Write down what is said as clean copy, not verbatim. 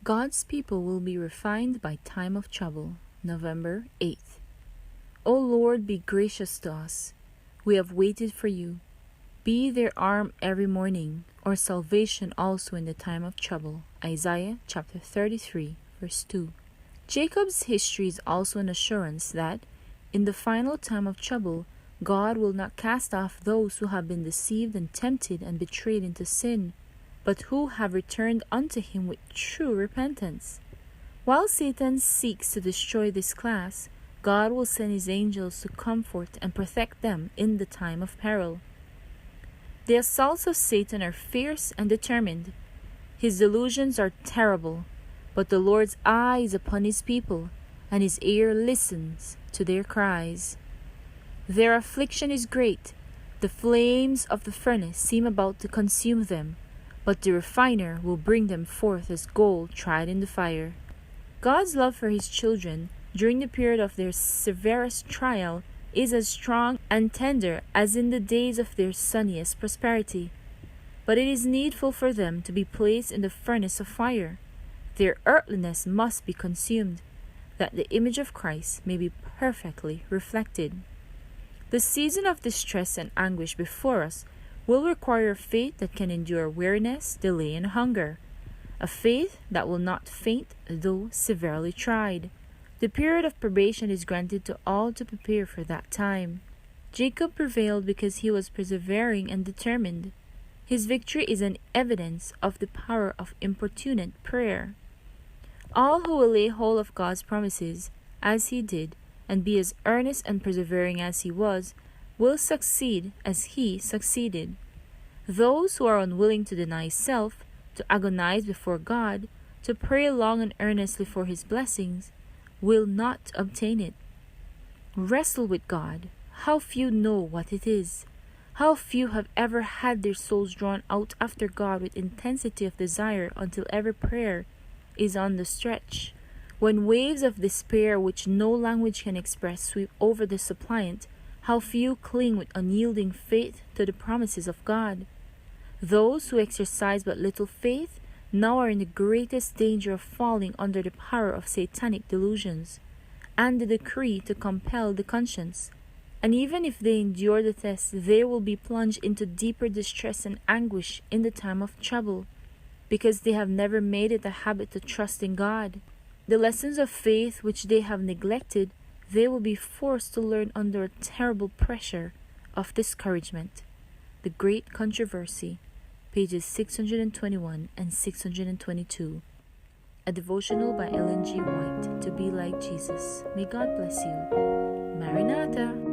God's people will be refined by time of trouble. November 8th. O Lord, be gracious to us. We have waited for you. Be their arm every morning, or salvation also in the time of trouble. Isaiah chapter 33, verse 2. Jacob's history is also an assurance that, in the final time of trouble, God will not cast off those who have been deceived and tempted and betrayed into sin, but who have returned unto him with true repentance. While Satan seeks to destroy this class, God will send his angels to comfort and protect them in the time of peril. The assaults of Satan are fierce and determined. His delusions are terrible, but the Lord's eye is upon his people, and his ear listens to their cries. Their affliction is great. The flames of the furnace seem about to consume them, but the refiner will bring them forth as gold tried in the fire. God's love for his children during the period of their severest trial is as strong and tender as in the days of their sunniest prosperity. But it is needful for them to be placed in the furnace of fire. Their earthliness must be consumed, that the image of Christ may be perfectly reflected. The season of distress and anguish before us will require faith that can endure weariness, delay, and hunger, a faith that will not faint though severely tried. The period of probation is granted to all to prepare for that time. Jacob prevailed because he was persevering and determined. His victory is an evidence of the power of importunate prayer. All who will lay hold of God's promises, as he did, and be as earnest and persevering as he was, will succeed as he succeeded. Those who are unwilling to deny self, to agonize before God, to pray long and earnestly for his blessings, will not obtain it. Wrestle with God. How few know what it is. How few have ever had their souls drawn out after God with intensity of desire until every prayer is on the stretch. When waves of despair which no language can express sweep over the suppliant, how few cling with unyielding faith to the promises of God. Those who exercise but little faith now are in the greatest danger of falling under the power of satanic delusions and the decree to compel the conscience. And even if they endure the test, they will be plunged into deeper distress and anguish in the time of trouble, because they have never made it a habit to trust in God. The lessons of faith which they have neglected, they will be forced to learn under a terrible pressure of discouragement. The Great Controversy, pages 621 and 622. A devotional by Ellen G. White, To Be Like Jesus. May God bless you. Maranatha.